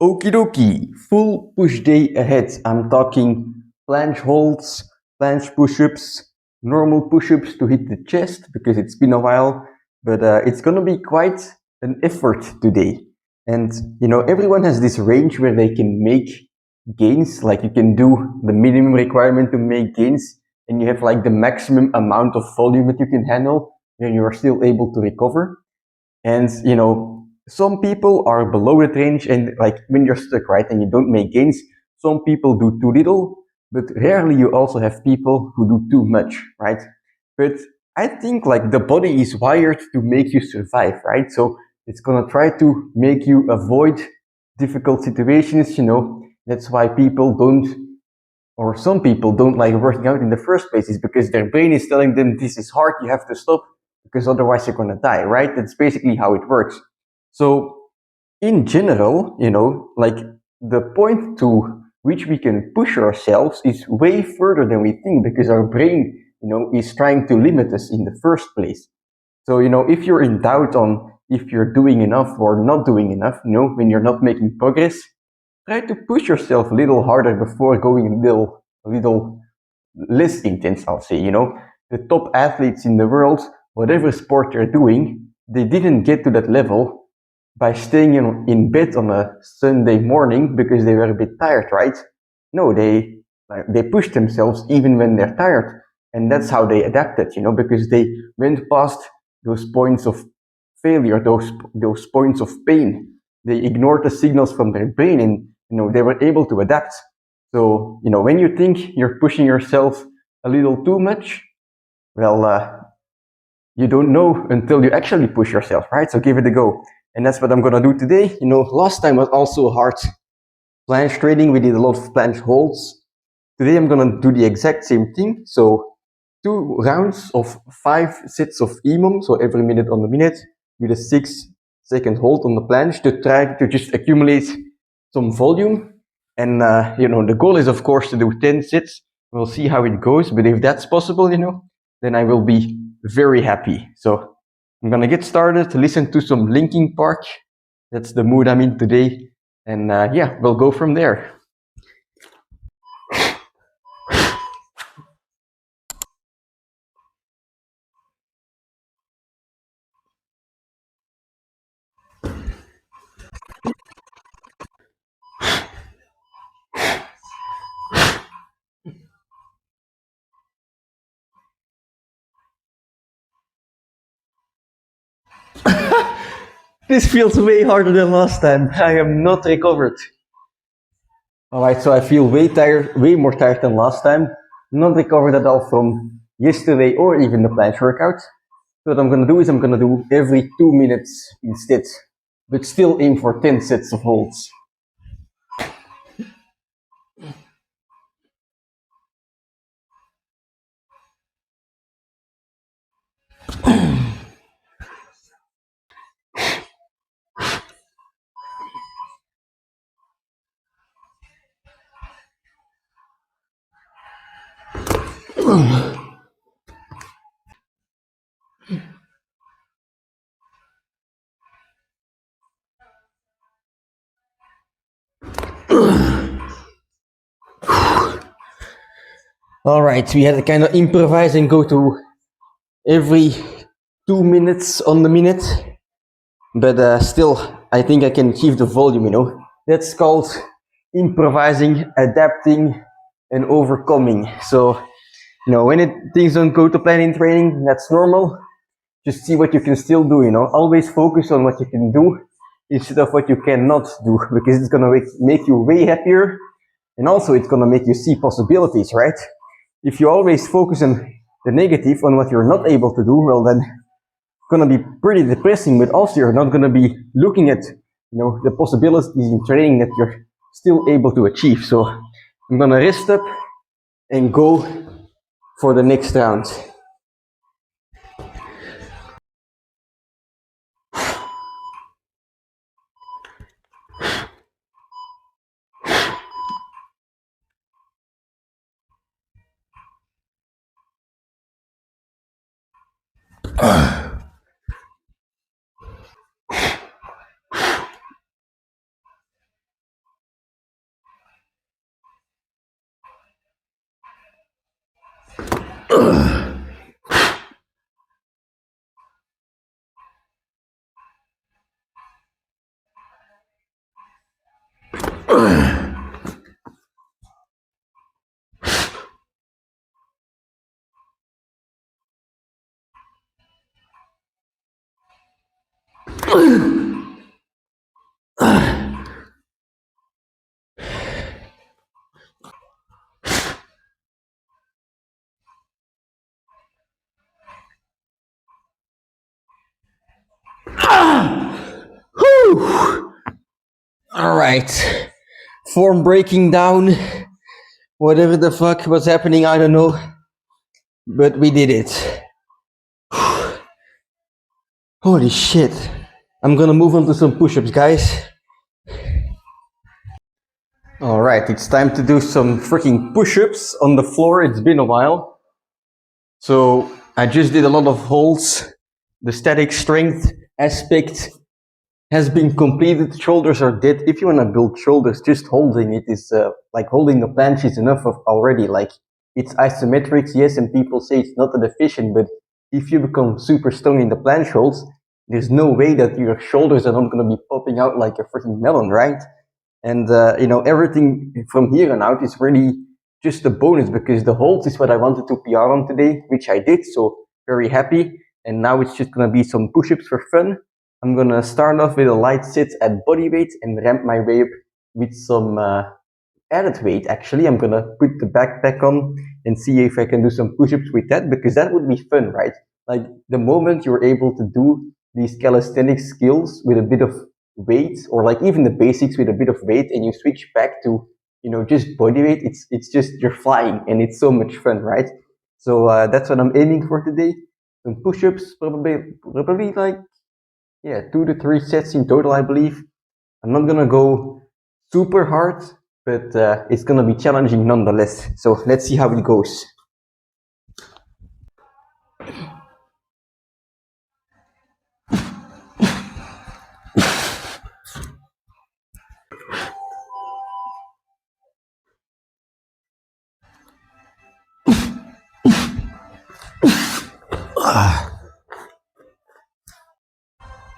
Okie dokie, full push day ahead. I'm talking planche holds, planche push-ups, normal push-ups to hit the chest because it's been a while, but it's gonna be quite an effort today. And everyone has this range where they can make gains, like you can do the minimum requirement to make gains, and you have like the maximum amount of volume that you can handle, and you are still able to recover. And some people are below that range, and like when you're stuck, right, and you don't make gains, some people do too little, but rarely you also have people who do too much, right? But I think like the body is wired to make you survive, right? So it's gonna try to make you avoid difficult situations. That's why people don't, or some people don't like working out in the first place, is because their brain is telling them this is hard, you have to stop, because otherwise you're gonna die, right? That's basically how it works. So in general, like the point to which we can push ourselves is way further than we think, because our brain, is trying to limit us in the first place. So, if you're in doubt on if you're doing enough or not doing enough, when you're not making progress, try to push yourself a little harder before going a little less intense, I'll say. The top athletes in the world, whatever sport they're doing, they didn't get to that level by staying in bed on a Sunday morning because they were a bit tired, right? No, they pushed themselves even when they're tired. And that's how they adapted, because they went past those points of failure, those points of pain. They ignored the signals from their brain, and they were able to adapt. So when you think you're pushing yourself a little too much, well, you don't know until you actually push yourself, right? So give it a go. And that's what I'm gonna do today. Last time was also hard planche training. We did a lot of planche holds. Today I'm gonna do the exact same thing. So 2 rounds of 5 sets of EMOM, so every minute on the minute, with a 6-second hold on the planche to try to just accumulate some volume. And the goal is of course to do 10 sets. We'll see how it goes, but if that's possible, then I will be very happy. So I'm gonna get started, listen to some Linkin Park. That's the mood I'm in today. And yeah, we'll go from there. This feels way harder than last time. I am not recovered. Alright, so I feel way more tired than last time. Not recovered at all from yesterday or even the planche workout. So what I'm gonna do is I'm gonna do every 2 minutes instead, but still aim for 10 sets of holds. Alright, we had to kind of improvise and go to every 2 minutes on the minute, but still, I think I can achieve the volume, That's called improvising, adapting, and overcoming. So, when things don't go to plan in training, that's normal. Just see what you can still do, Always focus on what you can do instead of what you cannot do, because it's gonna make you way happier, and also it's gonna make you see possibilities, right? If you always focus on the negative, on what you're not able to do, well then it's gonna be pretty depressing, but also you're not gonna be looking at, the possibilities in training that you're still able to achieve. So I'm gonna rest up and go for the next round. All right, form breaking down. Whatever the fuck was happening, I don't know, but we did it. Holy shit! I'm gonna move on to some push-ups, guys. All right, it's time to do some freaking push-ups on the floor. It's been a while, so I just did a lot of holds. The static strength aspect has been completed. Shoulders are dead. If you want to build shoulders, just holding it is like holding a planche is enough of already. Like, it's isometrics, yes, and people say it's not that efficient, but if you become super strong in the planche holds, there's no way that your shoulders are not going to be popping out like a freaking melon, right? And everything from here on out is really just a bonus, because the holds is what I wanted to PR on today, which I did, so very happy. And now it's just going to be some push-ups for fun. I'm gonna start off with a light sit at body weight and ramp my way up with some added weight. Actually, I'm gonna put the backpack on and see if I can do some push-ups with that, because that would be fun, right? Like, the moment you're able to do these calisthenics skills with a bit of weight, or like even the basics with a bit of weight, and you switch back to just body weight, it's just you're flying, and it's so much fun, right? So that's what I'm aiming for today. Some push-ups, probably like 2 to 3 sets in total, I believe. I'm not gonna go super hard, but it's gonna be challenging nonetheless. So let's see how it goes.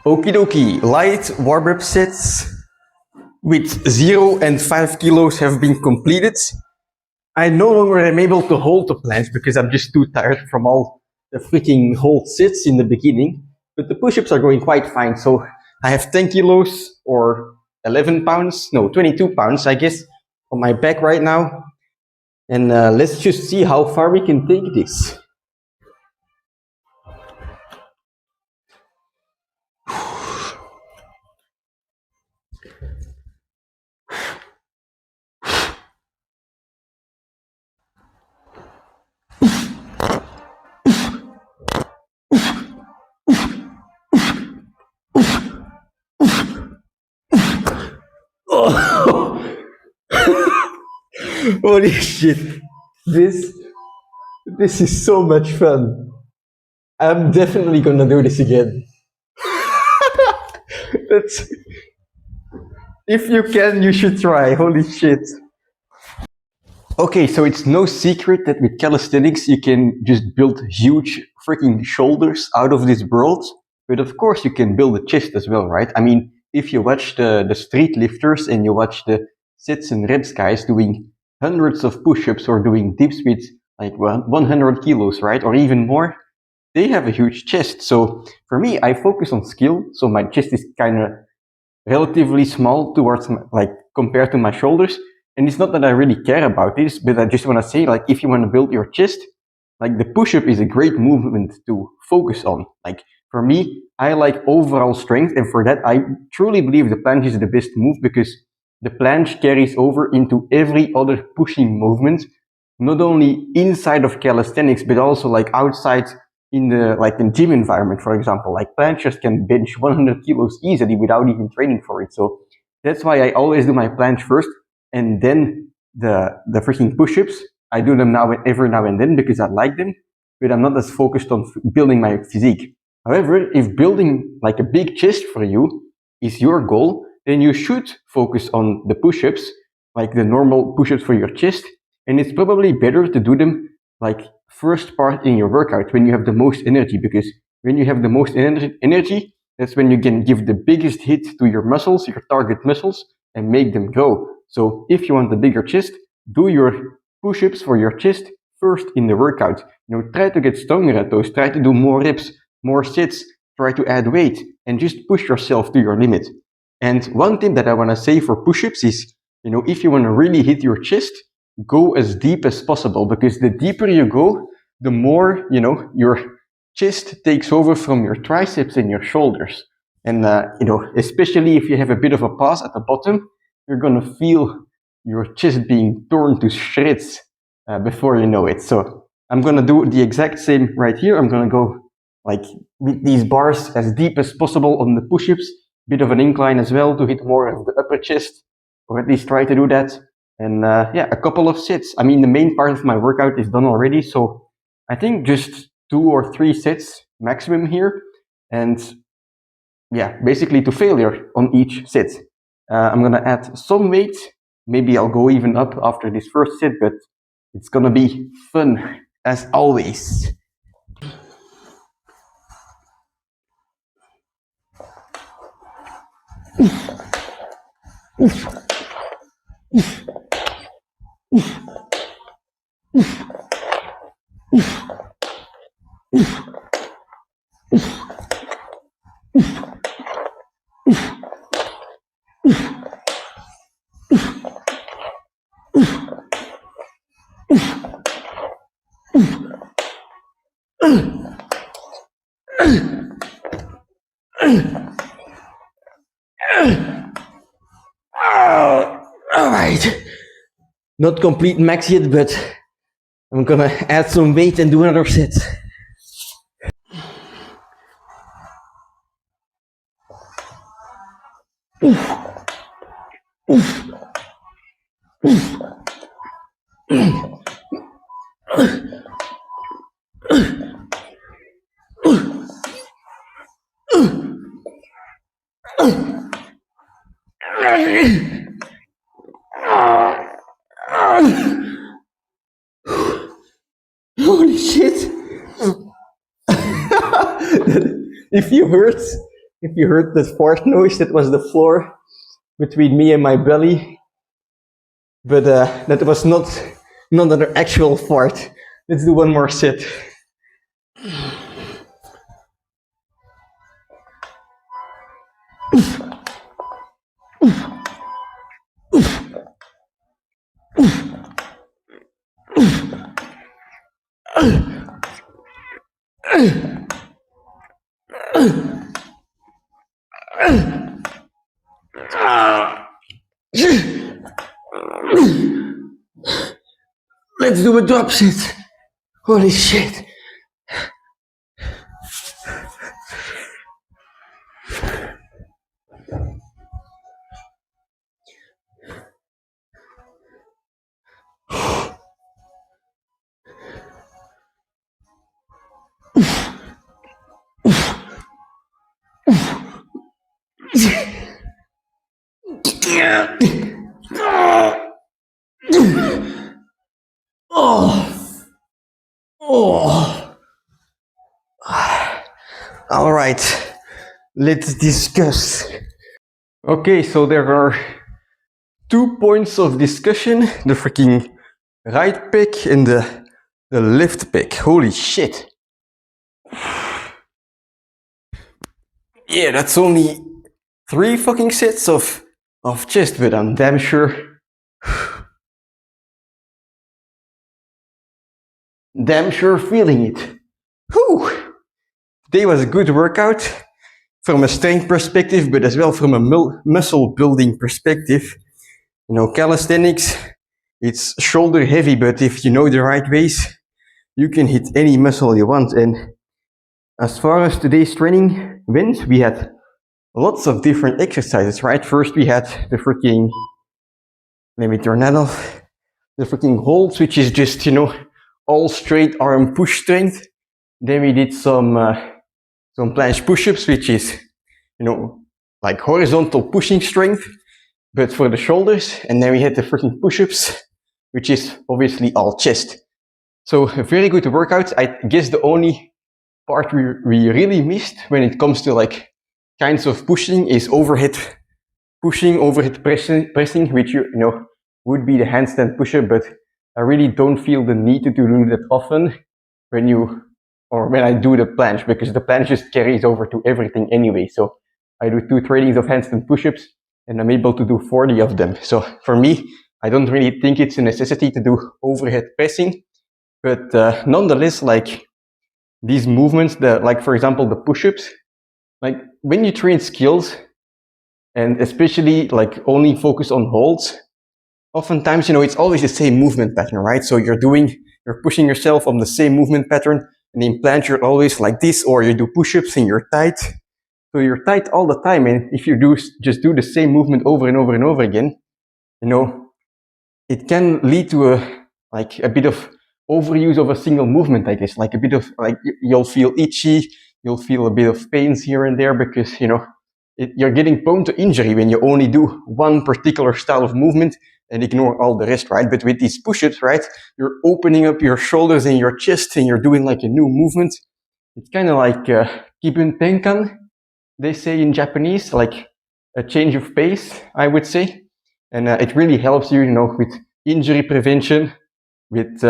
Okie dokie, light warm-up sets with 0 and 5 kilos have been completed. I no longer am able to hold the planche because I'm just too tired from all the freaking hold sits in the beginning, but the push-ups are going quite fine. So I have 10 kilos or 11 pounds, no, 22 pounds, I guess, on my back right now. And let's just see how far we can take this. Holy shit, this is so much fun. I'm definitely gonna do this again. That's, if you can, you should try. Holy shit. Okay, so it's no secret that with calisthenics you can just build huge freaking shoulders out of this world, but of course you can build a chest as well, right? I mean, if you watch the street lifters and you watch the sits and reps guys doing hundreds of push-ups or doing dips with like 100 kilos, right? Or even more, they have a huge chest. So for me, I focus on skill, so my chest is kind of relatively small towards like compared to my shoulders. And it's not that I really care about this, but I just want to say, like, if you want to build your chest, like, the push-up is a great movement to focus on. Like, for me, I like overall strength, and for that, I truly believe the planche is the best move, because the planche carries over into every other pushing movement, not only inside of calisthenics, but also like outside in the gym environment, for example. Like, planchers can bench 100 kilos easily without even training for it. So that's why I always do my planche first, and then the freaking push-ups. I do them every now and then because I like them, but I'm not as focused on building my physique. However, if building like a big chest for you is your goal, then you should focus on the push-ups, like the normal push-ups for your chest, and it's probably better to do them like first part in your workout when you have the most energy, because when you have the most energy, that's when you can give the biggest hit to your muscles, your target muscles, and make them grow. So if you want a bigger chest, do your push-ups for your chest first in the workout. Try to get stronger at those, try to do more reps, more sets, try to add weight, and just push yourself to your limit. And one thing that I want to say for push-ups is, if you want to really hit your chest, go as deep as possible, because the deeper you go, the more, your chest takes over from your triceps and your shoulders. And, especially if you have a bit of a pause at the bottom, you're going to feel your chest being torn to shreds before you know it. So I'm going to do the exact same right here. I'm going to go like with these bars as deep as possible on the push-ups, bit of an incline as well to hit more of the upper chest, or at least try to do that. And yeah, a couple of sets. I mean, the main part of my workout is done already, so I think just 2 or 3 sets maximum here. And yeah, basically to failure on each set. I'm gonna add some weight. Maybe I'll go even up after this first set, but it's gonna be fun as always. Alright, not complete max yet, but I'm gonna add some weight and do another set. Holy shit! If you heard that fart noise, that was the floor between me and my belly. But that was not an actual fart. Let's do one more set. Let's do a drop set. Holy shit. All right, let's discuss. Okay, so there are 2 points of discussion: the freaking right pec and the left pec. Holy shit. Yeah, that's only 3 fucking sets of chest, but I'm damn sure feeling it. Whew. Today was a good workout from a strength perspective, but as well from a muscle building perspective. Calisthenics, it's shoulder heavy, but if you know the right ways, you can hit any muscle you want. And as far as today's training went, we had lots of different exercises, right? First we had the freaking, let me turn that off, the freaking holds, which is just, all straight arm push strength. Then we did some planche push-ups, which is, like horizontal pushing strength, but for the shoulders. And then we had the freaking push-ups, which is obviously all chest. So a very good workout. I guess the only part we really missed when it comes to like kinds of pushing is overhead pushing, overhead pressing, which you know would be the handstand push-up, but I really don't feel the need to do that often when I do the planche, because the planche just carries over to everything anyway. So I do 2 trainings of handstand push-ups and I'm able to do 40 of them. So for me, I don't really think it's a necessity to do overhead pressing, but nonetheless, like these movements, like for example, the push-ups, like when you train skills and especially like only focus on holds, oftentimes, it's always the same movement pattern, right? So you're pushing yourself on the same movement pattern, and in planche you're always like this, or you do push-ups and you're tight. So you're tight all the time, and if you just do the same movement over and over and over again, it can lead to a bit of overuse of a single movement, I guess. Like a bit of like you'll feel itchy, you'll feel a bit of pains here and there because you're getting prone to injury when you only do one particular style of movement and ignore all the rest, right? But with these push-ups, right, you're opening up your shoulders and your chest and you're doing like a new movement. It's kind of like kibun tenkan, they say in Japanese, like a change of pace, I would say. And it really helps you, with injury prevention, with,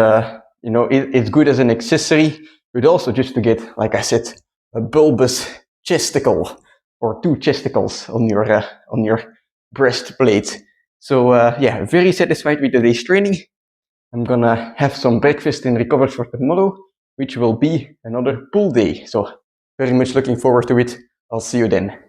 it's good as an accessory, but also just to get, like I said, a bulbous chesticle or 2 chesticles on your breastplate. So yeah, very satisfied with today's training. I'm gonna have some breakfast and recover for tomorrow, which will be another pull day. So very much looking forward to it. I'll see you then.